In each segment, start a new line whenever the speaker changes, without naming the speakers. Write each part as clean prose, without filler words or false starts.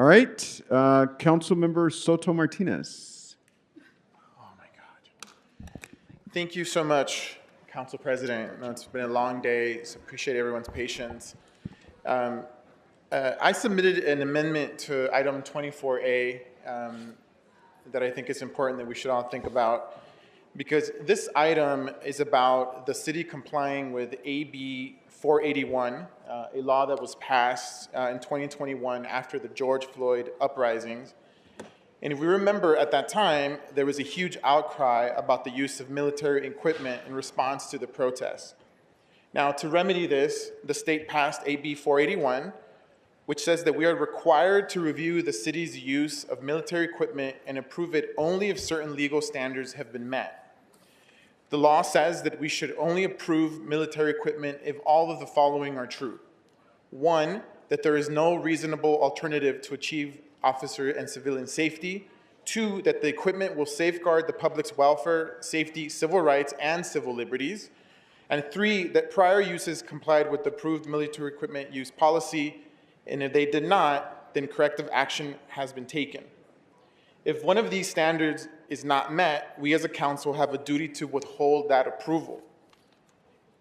right, Councilmember Soto Martinez.
Oh my God. Thank you so much, Council President. I know it's been a long day, so appreciate everyone's patience. I submitted an amendment to item 24A that I think is important that we should all think about, because this item is about the city complying with AB 481, a law that was passed in 2021 after the George Floyd uprisings. And if we remember at that time, there was a huge outcry about the use of military equipment in response to the protests. Now, to remedy this, the state passed AB 481, which says that we are required to review the city's use of military equipment and approve it only if certain legal standards have been met. The law says that we should only approve military equipment if all of the following are true. One, that there is no reasonable alternative to achieve officer and civilian safety. Two, that the equipment will safeguard the public's welfare, safety, civil rights, and civil liberties. And three, that prior uses complied with the approved military equipment use policy, and if they did not, then corrective action has been taken. If one of these standards is not met, we as a council have a duty to withhold that approval.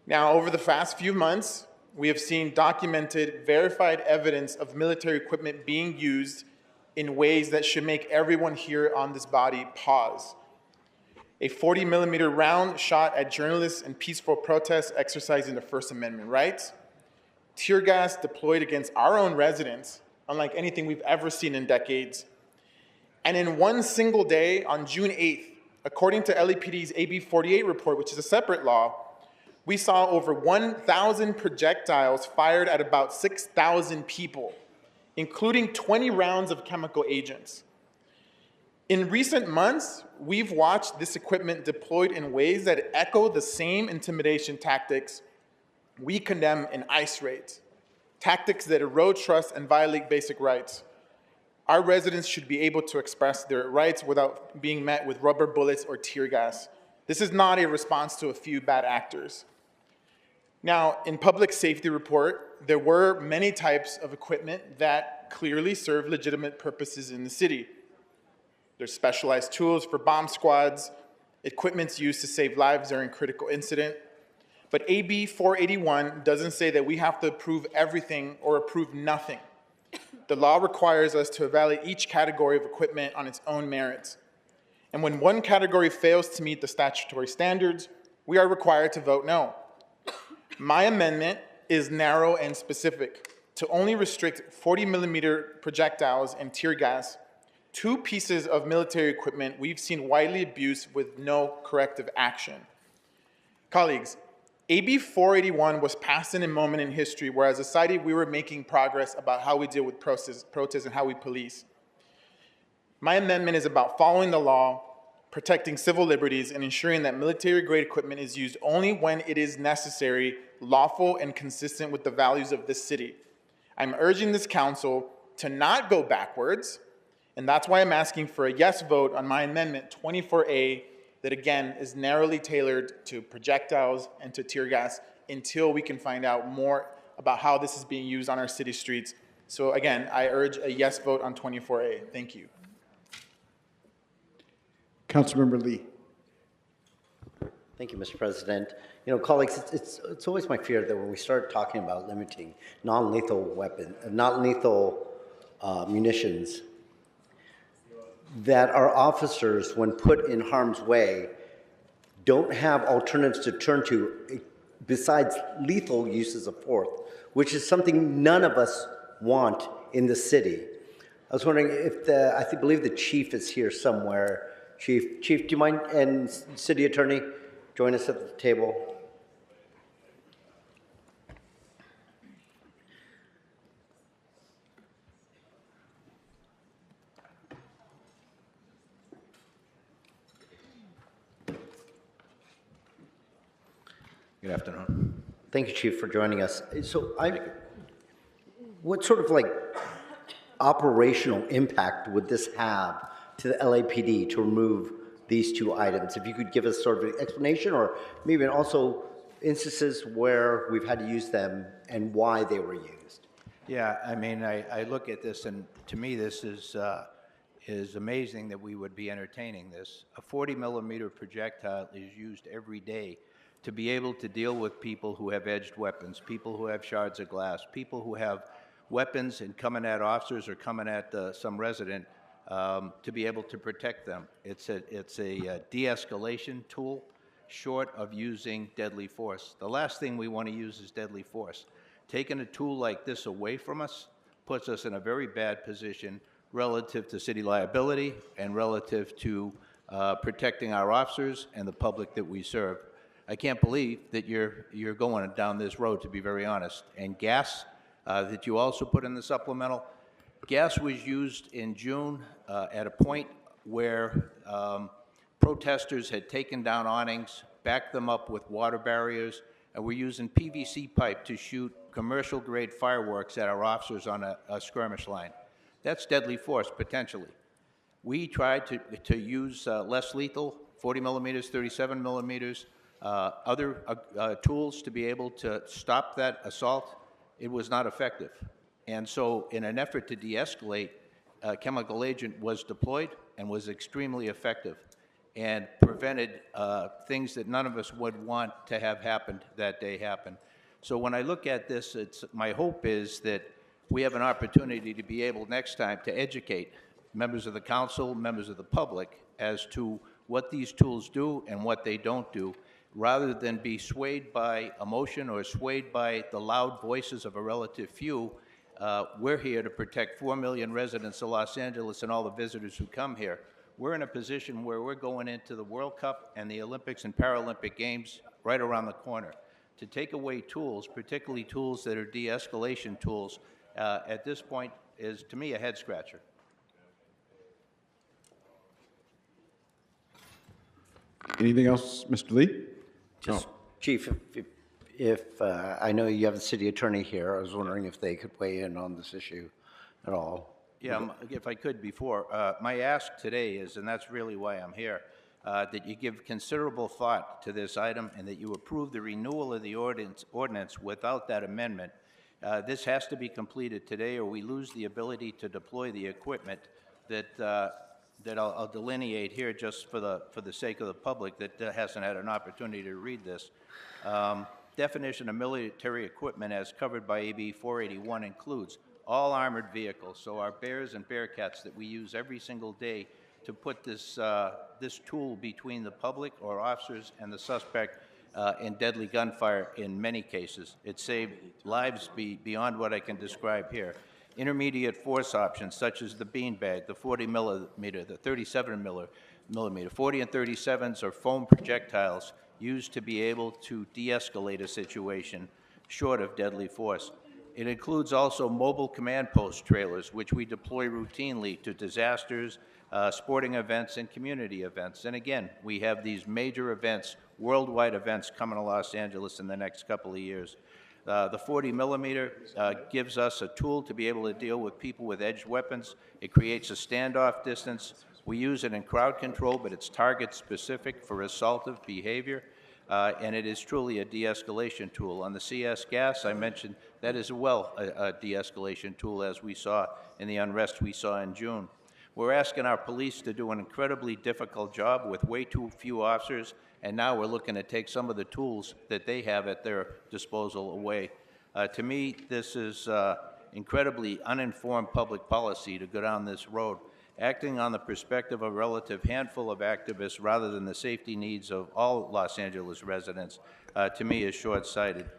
Now, over the past few months, we have seen documented, verified evidence of military equipment being used in ways that should make everyone here on this body pause. A 40-millimeter round shot at journalists and peaceful protests exercising the First Amendment rights. Tear gas deployed against our own residents, unlike anything we've ever seen in decades. And in one single day, on June 8th, according to LAPD's AB 48 report, which is a separate law, we saw over 1,000 projectiles fired at about 6,000 people, including 20 rounds of chemical agents. In recent months, we've watched this equipment deployed in ways that echo the same intimidation tactics we condemn in ICE raids, tactics that erode trust and violate basic rights. Our residents should be able to express their rights without being met with rubber bullets or tear gas. This is not a response to a few bad actors. Now, in public safety report, there were many types of equipment that clearly serve legitimate purposes in the city. There's specialized tools for bomb squads, equipment's used to save lives during critical incident. But AB 481 doesn't say that we have to approve everything or approve nothing. The law requires us to evaluate each category of equipment on its own merits. And when one category fails to meet the statutory standards, we are required to vote no. My amendment is narrow and specific to only restrict 40-millimeter projectiles and tear gas, two pieces of military equipment we've seen widely abused with no corrective action. Colleagues, AB 481 was passed in a moment in history where as a society we were making progress about how we deal with protests and how we police. My amendment is about following the law, protecting civil liberties, and ensuring that military-grade equipment is used only when it is necessary, lawful, and consistent with the values of this city. I'm urging this council to not go backwards, and that's why I'm asking for a yes vote on my amendment 24A that, again, is narrowly tailored to projectiles and to tear gas until we can find out more about how this is being used on our city streets. So, again, I urge a yes vote on 24A. Thank you.
Councilmember Lee.
Thank you, Mr. President. You know, colleagues, it's always my fear that when we start talking about limiting non-lethal munitions, that our officers, when put in harm's way, don't have alternatives to turn to besides lethal uses of force, which is something none of us want in the city. I was wondering if I believe the chief is here somewhere. Chief, do you mind, and city attorney, join us at the table?
Good afternoon.
Thank you, Chief, for joining us. So, what sort of operational impact would this have to the LAPD to remove these two items? If you could give us sort of an explanation, or maybe also instances where we've had to use them and why they were used.
Yeah, I mean, I look at this, and to me, this is amazing that we would be entertaining this. A 40-millimeter projectile is used every day to be able to deal with people who have edged weapons, people who have shards of glass, people who have weapons and coming at officers or coming at some resident to be able to protect them. It's a de-escalation tool short of using deadly force. The last thing we want to use is deadly force. Taking a tool like this away from us puts us in a very bad position relative to city liability and relative to protecting our officers and the public that we serve. I can't believe that you're going down this road, to be very honest. And gas that you also put in the supplemental, gas was used in June at a point where protesters had taken down awnings, backed them up with water barriers, and were using PVC pipe to shoot commercial-grade fireworks at our officers on a skirmish line. That's deadly force, potentially. We tried to use less lethal, 40 millimeters, 37 millimeters, other tools to be able to stop that assault. It was not effective. And so in an effort to de-escalate, a chemical agent was deployed and was extremely effective and prevented things that none of us would want to have happened that day happen. So when I look at this, my hope is that we have an opportunity to be able next time to educate members of the council, members of the public, as to what these tools do and what they don't do, rather than be swayed by emotion or swayed by the loud voices of a relative few. We're here to protect 4 million residents of Los Angeles and all the visitors who come here. We're in a position where we're going into the World Cup and the Olympics and Paralympic Games right around the corner. To take away tools, particularly tools that are de-escalation tools, at this point is, to me, a head-scratcher.
Anything else, Mr. Lee?
Just, Chief, if I know you have the city attorney here, I was wondering if they could weigh in on this issue at all.
Yeah, if I could before, my ask today is, and that's really why I'm here, that you give considerable thought to this item and that you approve the renewal of the ordinance without that amendment. This has to be completed today or we lose the ability to deploy the equipment that I'll delineate here just for the sake of the public that hasn't had an opportunity to read this. Definition of military equipment as covered by AB 481 includes all armored vehicles, so our bears and bearcats that we use every single day to put this tool between the public or officers and the suspect in deadly gunfire in many cases. It saved lives beyond what I can describe here. Intermediate force options such as the beanbag, the 40 millimeter, the 37 millimeter. 40 and 37s are foam projectiles used to be able to de-escalate a situation short of deadly force. It includes also mobile command post trailers, which we deploy routinely to disasters, sporting events, and community events. And again, we have these major events, worldwide events coming to Los Angeles in the next couple of years. The 40 millimeter gives us a tool to be able to deal with people with edged weapons. It creates a standoff distance. We use it in crowd control, but it's target specific for assaultive behavior. And it is truly a de-escalation tool. On the CS gas, I mentioned that is a de-escalation tool, as we saw in the unrest we saw in June. We're asking our police to do an incredibly difficult job with way too few officers, and now we're looking to take some of the tools that they have at their disposal away. To me, this is incredibly uninformed public policy to go down this road, acting on the perspective of a relative handful of activists rather than the safety needs of all Los Angeles residents, to me is short-sighted.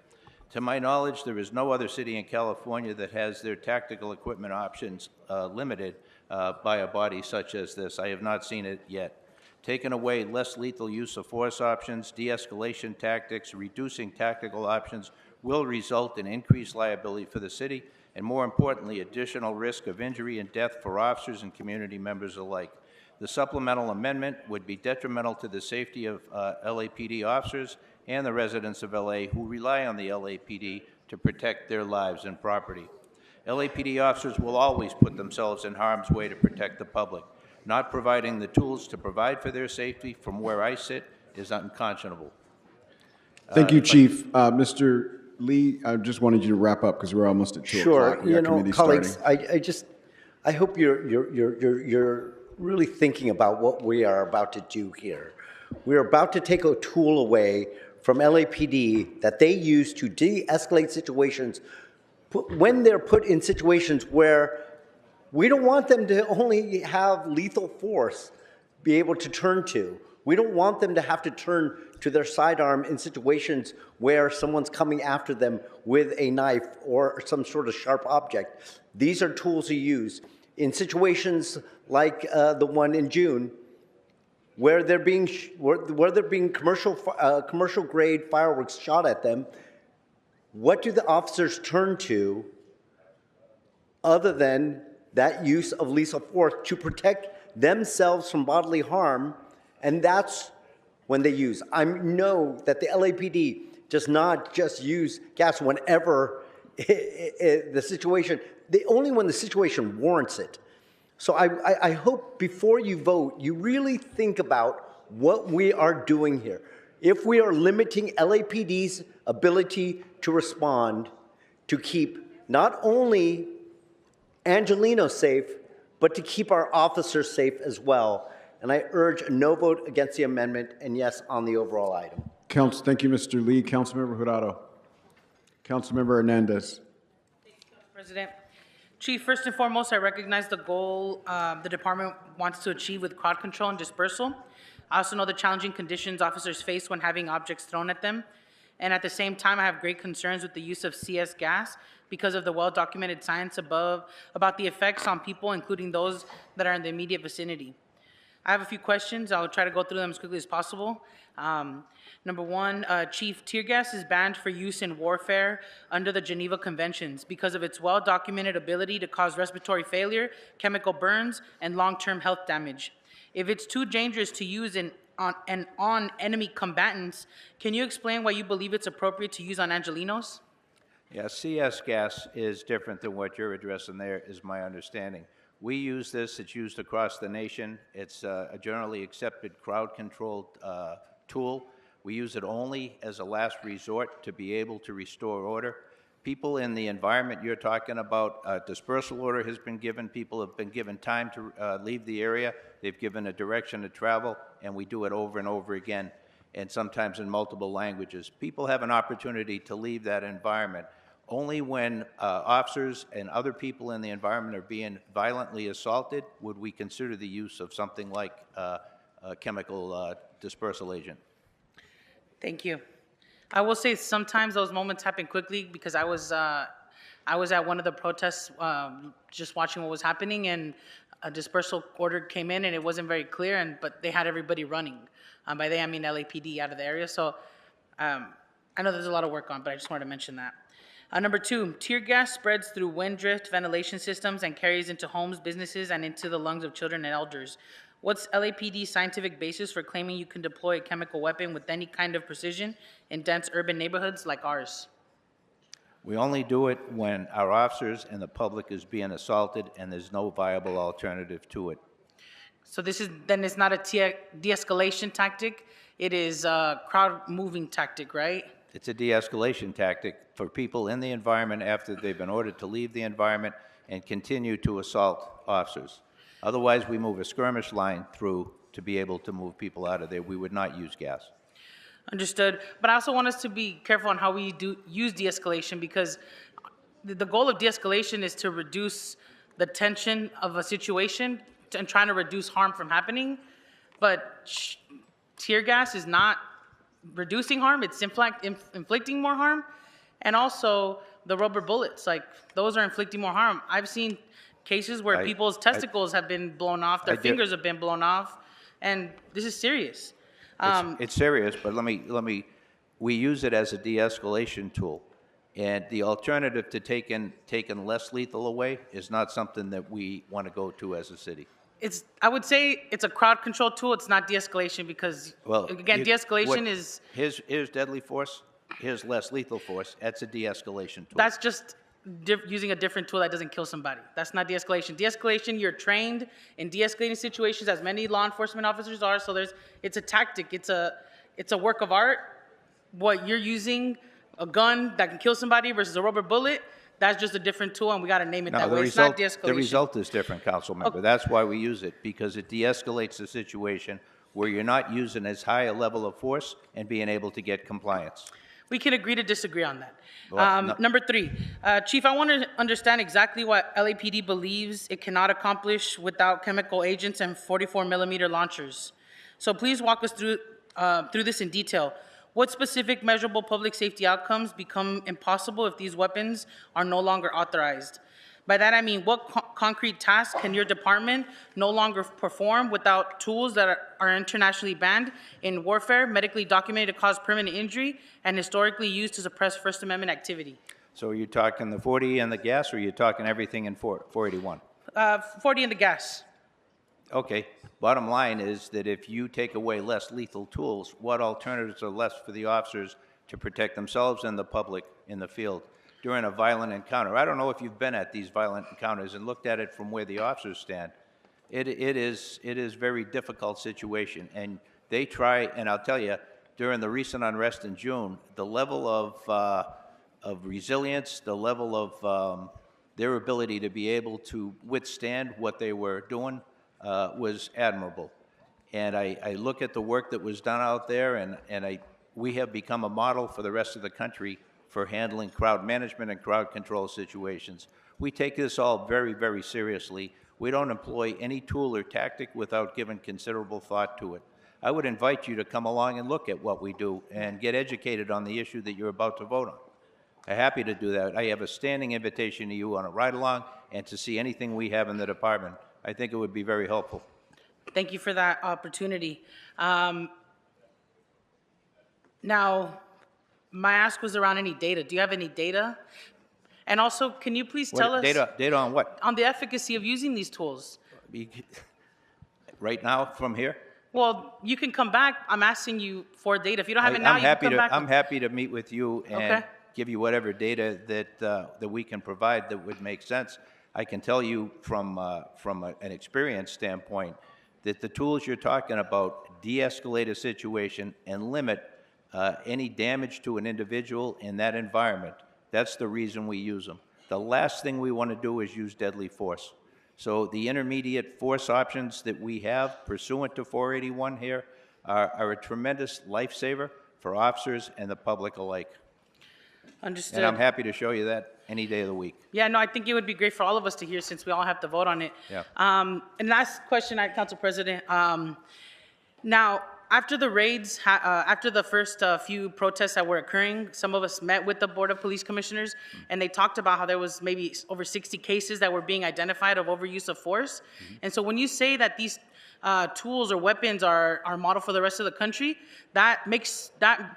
To my knowledge, there is no other city in California that has their tactical equipment options limited by a body such as this. I have not seen it yet. Taking away less lethal use of force options, de-escalation tactics, reducing tactical options will result in increased liability for the city and, more importantly, additional risk of injury and death for officers and community members alike. The supplemental amendment would be detrimental to the safety of LAPD officers and the residents of LA who rely on the LAPD to protect their lives and property. LAPD officers will always put themselves in harm's way to protect the public. Not providing the tools to provide for their safety from where I sit is unconscionable.
Thank you, Chief. Mr. Lee, I just wanted you to wrap up because we're almost at 2
Sure,
o'clock. We got committee
colleagues,
starting.
I hope you're really thinking about what we are about to do here. We're about to take a tool away from LAPD that they use to de-escalate situations when they're put in situations where we don't want them to only have lethal force be able to turn to. We don't want them to have to turn to their sidearm in situations where someone's coming after them with a knife or some sort of sharp object. These are tools you use in situations like the one in June, where they're being commercial grade fireworks shot at them. What do the officers turn to other than that use of lethal force to protect themselves from bodily harm? And that's when they use. I know that the LAPD does not just use gas whenever the situation, only when the situation warrants it. So I hope before you vote, you really think about what we are doing here. If we are limiting LAPD's ability to respond to keep not only Angelino safe, but to keep our officers safe as well. And I urge a no vote against the amendment and yes on the overall item.
Thank you, Mr. Lee. Councilmember Jurado. Councilmember Hernandez.
President. Chief, first and foremost, I recognize the goal the department wants to achieve with crowd control and dispersal. I also know the challenging conditions officers face when having objects thrown at them. And at the same time, I have great concerns with the use of CS gas because of the well-documented science about the effects on people, including those that are in the immediate vicinity. I have a few questions. I'll try to go through them as quickly as possible. Number one, Chief, tear gas is banned for use in warfare under the Geneva Conventions because of its well-documented ability to cause respiratory failure, chemical burns, and long-term health damage. If it's too dangerous to use on enemy combatants, can you explain why you believe it's appropriate to use on Angelinos?
Yeah, CS gas is different than what you're addressing there, is my understanding. We use this, it's used across the nation. It's a generally accepted crowd-controlled tool. We use it only as a last resort to be able to restore order. People in the environment you're talking about, dispersal order has been given. People have been given time to leave the area. They've given a direction to travel, and we do it over and over again, and sometimes in multiple languages. People have an opportunity to leave that environment. Only when officers and other people in the environment are being violently assaulted would we consider the use of something like a chemical dispersal agent.
Thank you. I will say sometimes those moments happen quickly because I was at one of the protests just watching what was happening, and a dispersal order came in and it wasn't very clear, but they had everybody running. By they I mean LAPD out of the area. So I know there's a lot of work on, but I just wanted to mention that. Number two, tear gas spreads through wind drift ventilation systems and carries into homes, businesses, and into the lungs of children and elders. What's LAPD's scientific basis for claiming you can deploy a chemical weapon with any kind of precision in dense urban neighborhoods like ours?
We only do it when our officers and the public is being assaulted and there's no viable alternative to it.
So then it's not a de-escalation tactic, it is a crowd-moving tactic, right?
It's a de-escalation tactic for people in the environment after they've been ordered to leave the environment and continue to assault officers. Otherwise, we move a skirmish line through to be able to move people out of there. We would not use gas.
Understood. But I also want us to be careful on how we use de-escalation, because the goal of de-escalation is to reduce the tension of a situation and trying to reduce harm from happening. But tear gas is not reducing harm, it's inflicting more harm. And also the rubber bullets, like those are inflicting more harm. I've seen cases where people's testicles have been blown off, their fingers have been blown off, and this is serious.
It's serious, but we use it as a de-escalation tool. And the alternative to taking less lethal away is not something that we want to go to as a city.
I would say it's a crowd control tool. It's not de-escalation because, again, de-escalation is...
Here's deadly force, here's less lethal force. That's a de-escalation tool.
That's just using a different tool that doesn't kill somebody. That's not de-escalation. De-escalation, you're trained in de-escalating situations, as many law enforcement officers are, so it's a tactic. It's a work of art. What you're using a gun that can kill somebody versus a rubber bullet, that's just a different tool, and we got to name it
No,
that
the
way. It's not
result,
de-escalation.
the result is different, council member. That's why we use it, because it de-escalates the situation where you're not using as high a level of force and being able to get compliance.
We can agree to disagree on that.
Well, no-
Number three, Chief, I want to understand exactly what LAPD believes it cannot accomplish without chemical agents and 44 millimeter launchers. So please walk us through this in detail. What specific measurable public safety outcomes become impossible if these weapons are no longer authorized? By that I mean, what concrete tasks can your department no longer perform without tools that are internationally banned in warfare, medically documented to cause permanent injury, and historically used to suppress First Amendment activity?
So are you talking the 40 and the gas, or are you talking everything in 481?
40 in the gas.
Okay, bottom line is that if you take away less lethal tools, what alternatives are left for the officers to protect themselves and the public in the field during a violent encounter? I don't know if you've been at these violent encounters and looked at it from where the officers stand. It is a very difficult situation, and they try, and I'll tell you, during the recent unrest in June, the level of resilience, the level of their ability to be able to withstand what they were doing was admirable. And I look at the work that was done out there, and we have become a model for the rest of the country for handling crowd management and crowd control situations. We take this all very, very seriously. We don't employ any tool or tactic without giving considerable thought to it. I would invite you to come along and look at what we do and get educated on the issue that you're about to vote on. I'm happy to do that. I have a standing invitation to you on a ride-along and to see anything we have in the department. I think it would be very helpful.
Thank you for that opportunity. Now, my ask was around any data. Do you have any data? And also, can you please tell us
Data on what?
on the efficacy of using these tools?
Right now, from here?
Well, you can come back. I'm asking you for data. If you don't have it now,
I'm
you can
happy
come
to,
back.
I'm happy to meet with you and
Okay.
give you whatever data that we can provide that would make sense. I can tell you from an experience standpoint that the tools you're talking about de-escalate a situation and limit any damage to an individual in that environment. That's the reason we use them. The last thing we want to do is use deadly force. So the intermediate force options that we have pursuant to 481 here are a tremendous lifesaver for officers and the public alike.
Understood.
And I'm happy to show you that any day of the week.
Yeah, no, I think it would be great for all of us to hear since we all have to vote on it.
Yeah.
And last question, Council President. Now, after the raids, after the first few protests that were occurring, some of us met with the Board of Police Commissioners, and they talked about how there was maybe over 60 cases that were being identified of overuse of force. And so when you say that these tools or weapons are model for the rest of the country, that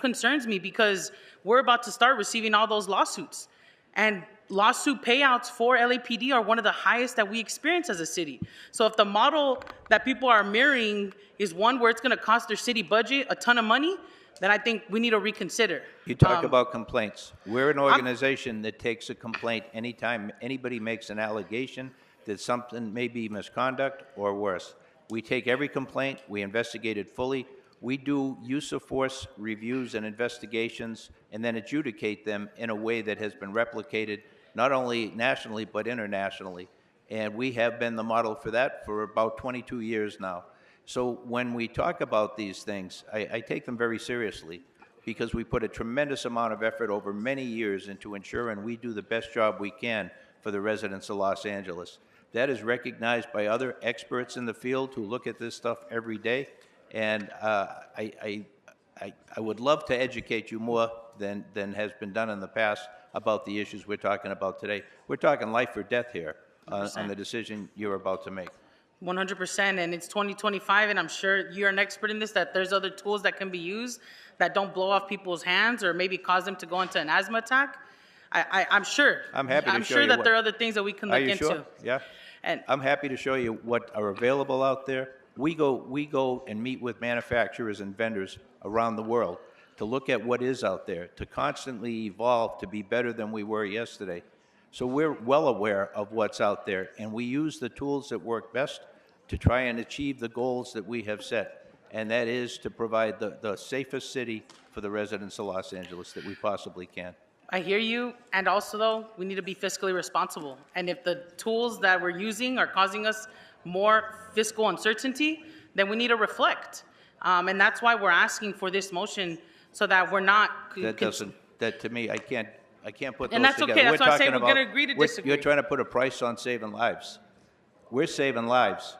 concerns me because we're about to start receiving all those lawsuits. And lawsuit payouts for LAPD are one of the highest that we experience as a city. So if the model that people are mirroring is one where it's going to cost their city budget a ton of money, then I think we need to reconsider.
You talk about complaints. We're an organization that takes a complaint anytime anybody makes an allegation that something may be misconduct or worse. We take every complaint, we investigate it fully, we do use of force reviews and investigations, and then adjudicate them in a way that has been replicated not only nationally but internationally. And we have been the model for that for about 22 years now. So when we talk about these things, I take them very seriously because we put a tremendous amount of effort over many years into ensuring we do the best job we can for the residents of Los Angeles. That is recognized by other experts in the field who look at this stuff every day. And I would love to educate you more than has been done in the past about the issues we're talking about today. We're talking life or death here on the decision you're about to make.
100%, and it's 2025, and I'm sure you're an expert in this, that there's other tools that can be used that don't blow off people's hands or maybe cause them to go into an asthma attack. I'm sure.
I'm happy to show
I'm sure
you
that
what-
there are other things that we can look
Are you
into.
sure? Yeah.
And
I'm happy to show you what are available out there. We go and meet with manufacturers and vendors around the world to look at what is out there, to constantly evolve to be better than we were yesterday. So we're well aware of what's out there, and we use the tools that work best to try and achieve the goals that we have set. and that is to provide the safest city for the residents of Los Angeles that we possibly can.
I hear you, and also though, we need to be fiscally responsible. And if the tools that we're using are causing us more fiscal uncertainty, then we need to reflect. And that's why we're asking for this motion, so that we're not.
That to me, I can't put those
And that's
together.
okay, that's why I'm saying we're
talking
gonna agree to
about-
disagree.
You're trying to put a price on saving lives. We're saving lives.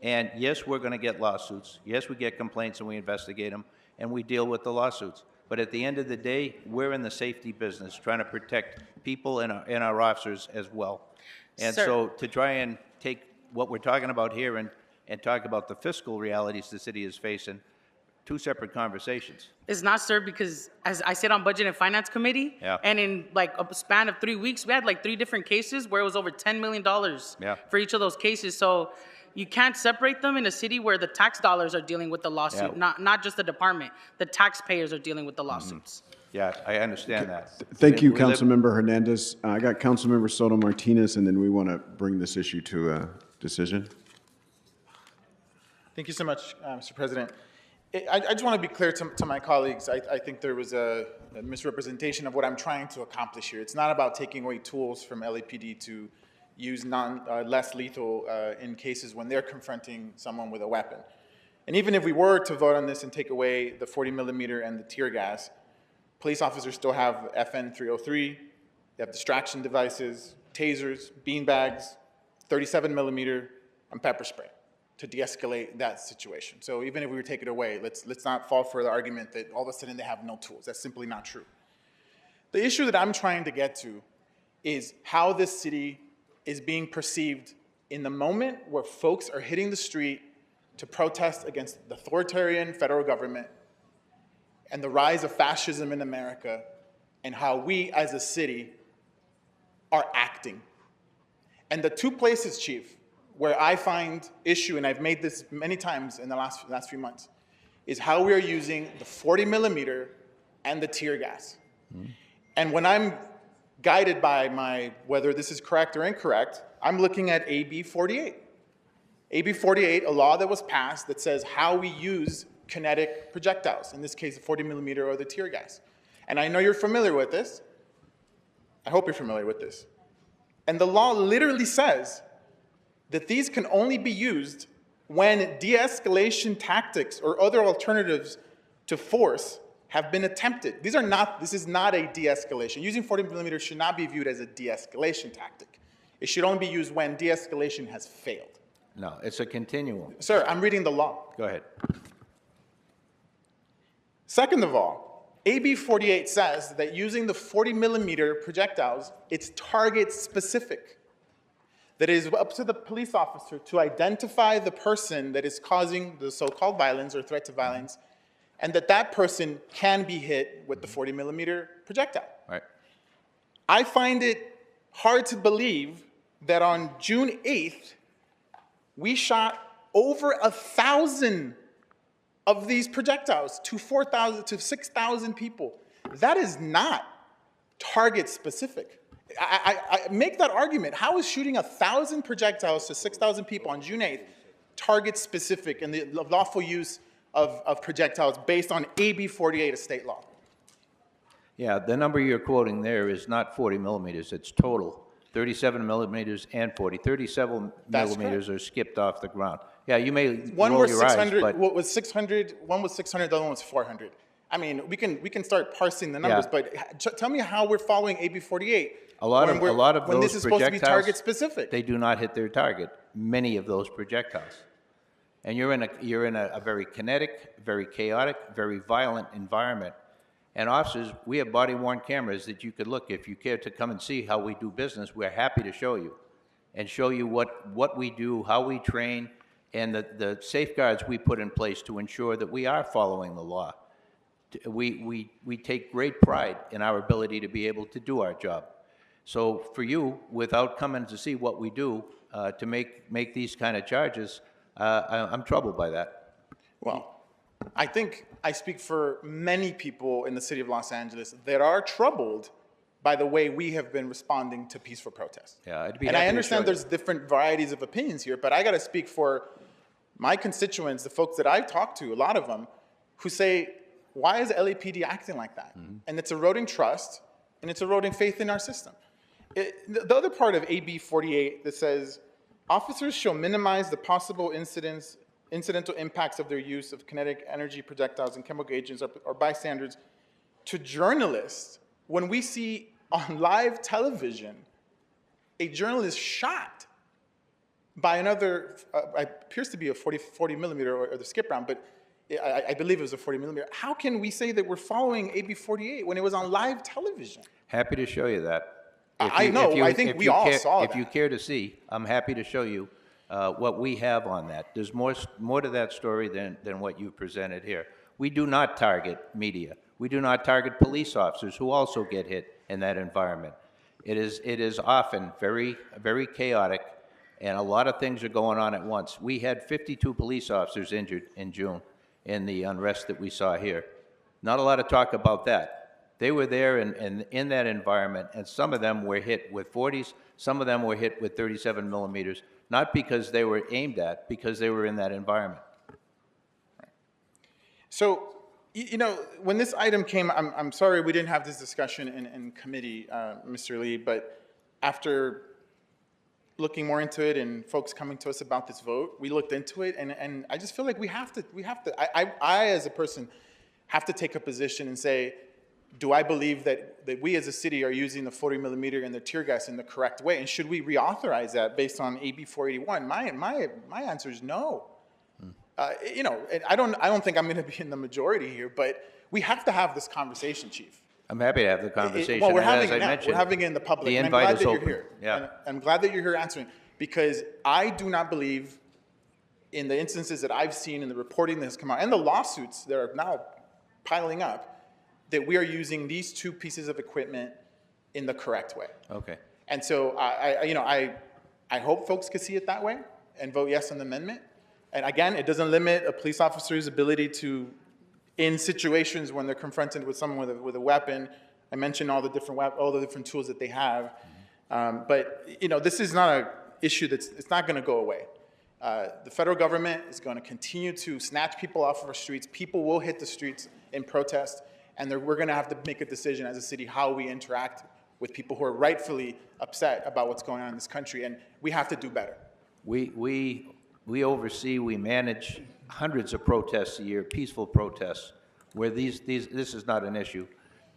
And yes, we're gonna get lawsuits. Yes, we get complaints and we investigate them and we deal with the lawsuits. But at the end of the day, we're in the safety business, trying to protect people and our officers as well. And
Sir.
so to try and take what we're talking about here and talk about the fiscal realities the city is facing, two separate conversations.
It's not, sir, because as I sit on Budget and Finance Committee,
Yeah.
and in like a span of 3 weeks, we had like 3 different cases where it was over $10 million
Yeah.
for each of those cases. So you can't separate them in a city where the tax dollars are dealing with the lawsuit,
Yeah.
not just the department. The taxpayers are dealing with the lawsuits.
Yeah, I understand that.
Thank you,
We live-
Councilmember Hernandez. I got Councilmember Soto Martinez, and then we want to bring this issue to a decision.
Thank you so much, Mr. President. I just want to be clear to my colleagues. I think there was a misrepresentation of what I'm trying to accomplish here. It's not about taking away tools from LAPD to use less lethal in cases when they're confronting someone with a weapon. And even if we were to vote on this and take away the 40 millimeter and the tear gas, police officers still have FN 303, they have distraction devices, tasers, beanbags, 37 millimeter, and pepper spray to de-escalate that situation. So even if we were to take it away, let's not fall for the argument that all of a sudden they have no tools. That's simply not true. The issue that I'm trying to get to is how this city is being perceived in the moment where folks are hitting the street to protest against the authoritarian federal government and the rise of fascism in America, and how we as a city are acting. And the two places, Chief, where I find issue, and I've made this many times in the last few months, is how we are using the 40 millimeter and the tear gas. And when I'm guided by whether this is correct or incorrect, I'm looking at AB 48. AB 48, a law that was passed that says how we use kinetic projectiles, in this case, the 40 millimeter or the tear gas. And I know you're familiar with this. I hope you're familiar with this. And the law literally says that these can only be used when de-escalation tactics or other alternatives to force have been attempted. This is not a de-escalation. Using 40 millimeters should not be viewed as a de-escalation tactic. It should only be used when de-escalation has failed.
No, it's a continuum.
Sir, I'm reading the law.
Go ahead.
Second of all, AB 48 says that using the 40 millimeter projectiles, it's target specific. That it is up to the police officer to identify the person that is causing the so-called violence or threat to violence, and that person can be hit with the 40 millimeter projectile.
Right.
I find it hard to believe that on June 8th, we shot over 1,000 of these projectiles to 4,000 to 6,000 people. That is not target specific. I make that argument. How is shooting 1,000 projectiles to 6,000 people on June 8th target specific and the lawful use of projectiles based on AB 48, a state law?
Yeah, the number you're quoting there is not 40 millimeters, it's total. 37 millimeters and 40. 37
That's
millimeters are skipped off the ground. Yeah, you may
One
roll
was
your eyes,
600.
but
What was 600? One was 600. The other one was 400. I mean, we can start parsing the numbers,
Yeah.
but tell me how we're following AB 48.
a lot
when
of
when
those
this is supposed to be
projectiles,
target specific.
they do not hit their target. Many of those projectiles, and you're in a very kinetic, very chaotic, very violent environment. And officers, we have body-worn cameras that you could look. If you care to come and see how we do business, we're happy to show you, and show you what we do, how we train, and the safeguards we put in place to ensure that we are following the law. We take great pride in our ability to be able to do our job. So for you, without coming to see what we do to make these kind of charges, I'm troubled by that.
Well, I think I speak for many people in the city of Los Angeles that are troubled by the way we have been responding to peaceful protests.
Yeah, I'd be
And I
happy to
understand
show you.
there's different varieties of opinions here, but I got to speak for my constituents, the folks that I've talked to, a lot of them, who say, why is LAPD acting like that? And it's eroding trust, and it's eroding faith in our system. The other part of AB 48 that says, officers shall minimize the possible incidental impacts of their use of kinetic energy projectiles and chemical agents or bystanders to journalists when we see on live television a journalist shot by another, appears to be a 40 millimeter or the skip round, but I believe it was a 40 millimeter. How can we say that we're following AB 48 when it was on live television?
Happy to show you that.
I know, I think we all saw that.
If you care to see, I'm happy to show you what we have on that. There's more to that story than what you presented here. We do not target media. We do not target police officers who also get hit in that environment. It is often very, very chaotic, and a lot of things are going on at once. We had 52 police officers injured in June in the unrest that we saw here. Not a lot of talk about that. They were there in that environment, and some of them were hit with 40s, some of them were hit with 37 millimeters, not because they were aimed at, because they were in that environment.
So, you know, when this item came, I'm sorry we didn't have this discussion in committee, Mr. Lee, but after looking more into it and folks coming to us about this vote, we looked into it, and I just feel like we have to, I as a person have to take a position and say, do I believe that we as a city are using the 40 millimeter and the tear gas in the correct way? And should we reauthorize that based on AB 481? My answer is no. You know, and I don't think I'm going to be in the majority here, but we have to have this conversation, Chief.
I'm happy to have the conversation.
Well, we're
and
having
as
it
I
now.
mentioned,
We're having it in the public.
the
And
invite
I'm
is
glad that you're
open.
here.
Yeah.
And I'm glad that you're here answering, because I do not believe in the instances that I've seen in the reporting that has come out and the lawsuits that are now piling up, that we are using these two pieces of equipment in the correct way.
Okay.
And so I hope folks can see it that way and vote yes on the amendment. And again, it doesn't limit a police officer's ability to, in situations when they're confronted with someone with a weapon. I mentioned all the different tools that they have. But you know, this is not an issue it's not going to go away. The federal government is going to continue to snatch people off of our streets. People will hit the streets in protest, and we're going to have to make a decision as a city how we interact with people who are rightfully upset about what's going on in this country, and we have to do better.
We oversee, we manage hundreds of protests a year, peaceful protests, where this is not an issue.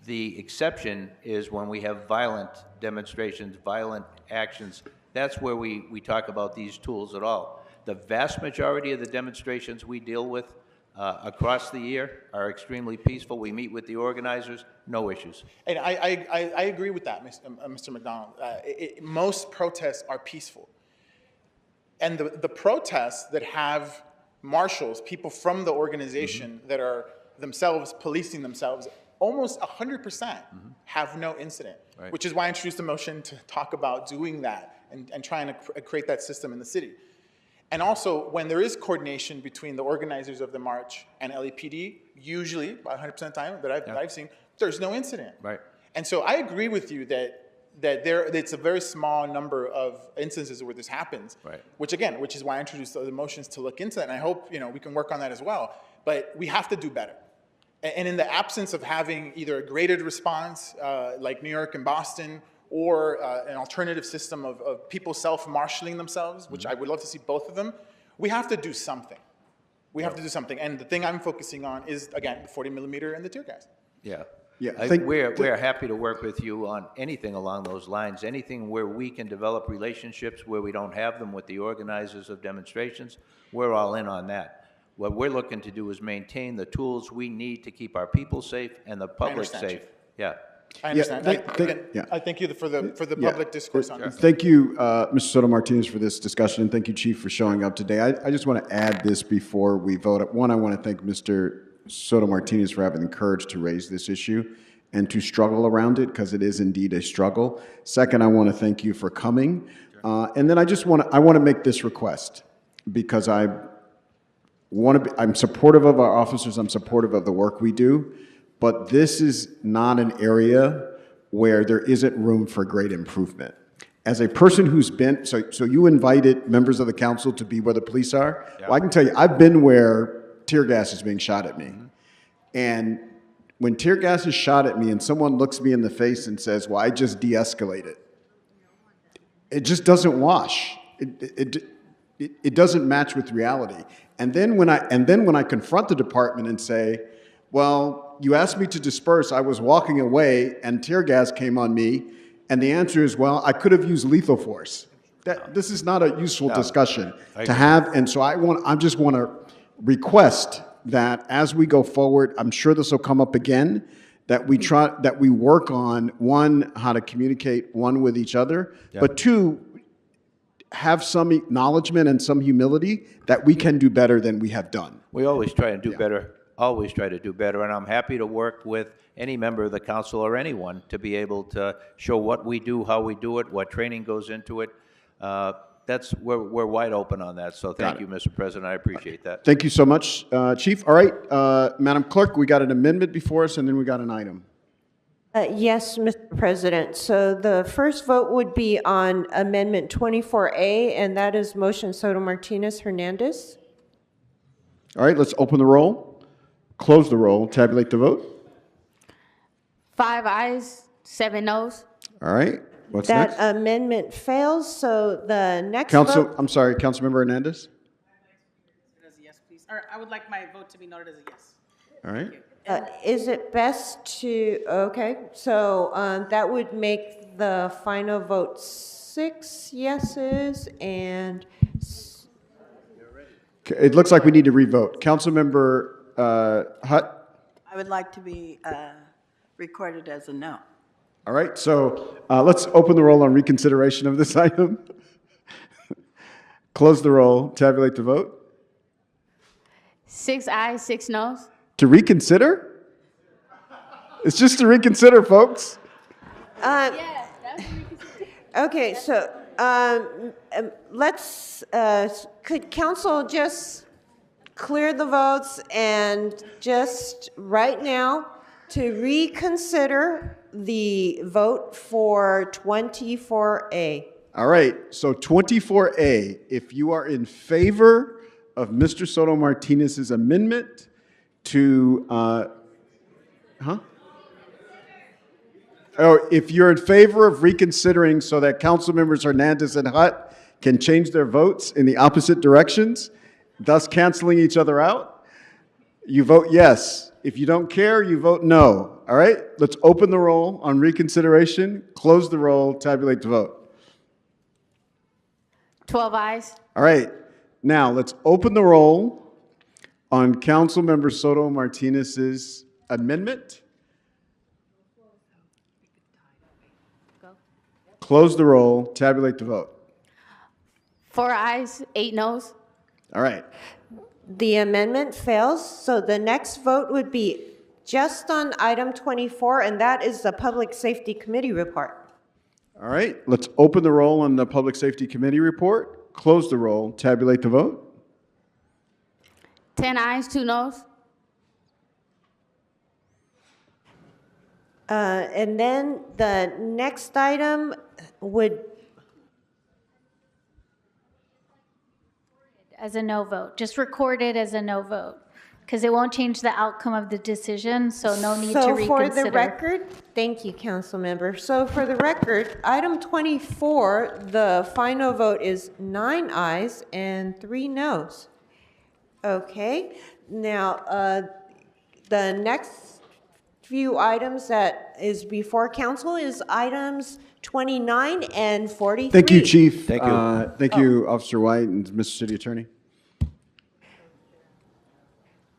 The exception is when we have violent demonstrations, violent actions. That's where we talk about these tools at all. The vast majority of the demonstrations we deal with across the year are extremely peaceful. We meet with the organizers, no issues.
And I agree with that, Mr. McDonald. Most protests are peaceful. And the protests that have marshals, people from the organization that are themselves policing themselves, almost 100% have no incident,
Right.
which is why I introduced a motion to talk about doing that and trying to create that system in the city. And also, when there is coordination between the organizers of the march and LAPD, usually, about 100% of the time that I've seen, there's no incident.
Right.
And so I agree with you that it's a very small number of instances where this happens.
Right.
Which is why I introduced the motions to look into that, and I hope we can work on that as well. But we have to do better. And in the absence of having either a graded response, like New York and Boston, or an alternative system of people self-marshaling themselves, which I would love to see both of them, we have to do something. We have to do something. And the thing I'm focusing on is, again, the 40 millimeter and the tear gas.
Yeah.
Yeah,
We're happy to work with you on anything along those lines, anything where we can develop relationships where we don't have them with the organizers of demonstrations. We're all in on that. What we're looking to do is maintain the tools we need to keep our people safe and the public
understand,
safe.
Chief.
Yeah.
I understand.
Yeah.
I thank you for the
Yeah.
public discourse on this.
Thank you, Mr. Soto Martinez, for this discussion, and thank you, Chief, for showing up today. I just want to add this before we vote. One, I want to thank Mr. Soto Martinez for having the courage to raise this issue and to struggle around it, because it is indeed a struggle. Second, I want to thank you for coming. And then I want to make this request, because I'm supportive of our officers, I'm supportive of the work we do, but this is not an area where there isn't room for great improvement. as a person who's been, so you invited members of the council to be where the police are? Well, I can tell you, I've been where tear gas is being shot at me. And when tear gas is shot at me and someone looks me in the face and says, well, I just de-escalated, it just doesn't wash. It doesn't match with reality. And then when I confront the department and say, well, you asked me to disperse, I was walking away and tear gas came on me, and the answer is, well, I could have used lethal force. This is not a useful discussion to have, and so I just want to request that as we go forward, I'm sure this will come up again, that we work on, one, how to communicate, one, with each other, but two, have some acknowledgement and some humility that we can do better than we have done.
We always try and do better, always try to do better, and I'm happy to work with any member of the council or anyone to be able to show what we do, how we do it, what training goes into it. We're wide open on that, so thank you, Mr. President, I appreciate that.
Thank you so much, Chief. All right, Madam Clerk, we got an amendment before us, and then we got an item.
Yes, Mr. President. So the first vote would be on Amendment 24A, and that is motion Soto Martinez Hernandez.
All right, let's open the roll, close the roll, tabulate the vote.
5 ayes, 7 noes.
All right, what's
That
next?
amendment fails, so the next
Council,
vote.
I'm sorry, Councilmember Hernandez?
As a yes, please. Or I would like my vote to be noted as a yes.
All right.
Is it best to, okay, so that would make the final vote 6 yeses and,
Okay, it looks like we need to revote. Councilmember Hutt?
I would like to be recorded as a no.
All right, so let's open the roll on reconsideration of this item. Close the roll, tabulate the vote.
6 ayes, 6 noes.
To reconsider? It's just to reconsider, folks.
Yes, that's reconsidered.
okay, so let's, could council just clear the votes and just right now to reconsider the vote for 24A.
All right, so 24A, if you are in favor of Mr. Soto Martinez's amendment to, if you're in favor of reconsidering so that council members Hernandez and Hutt can change their votes in the opposite directions, thus canceling each other out, you vote yes. If you don't care, you vote no. All right, let's open the roll on reconsideration, close the roll, tabulate the vote.
12 ayes.
All right, now let's open the roll on Councilmember Soto Martinez's amendment. Close the roll, tabulate the vote.
4 ayes, 8 noes.
All right.
The amendment fails, so the next vote would be just on item 24, and that is the Public Safety Committee report.
All right, let's open the roll on the Public Safety Committee report, close the roll, tabulate the vote.
10 ayes, 2 noes.
And then the next item would,
as a no vote. Just record it as a no vote, because it won't change the outcome of the decision, so no need to
so
reconsider.
for the record, thank you, council member. So for the record, item 24, the final vote is 9 ayes and 3 noes. Okay, now the next few items that is before council is items 29 and 43.
Thank you, Chief.
Thank you.
Thank you, Officer White and Mr. City Attorney.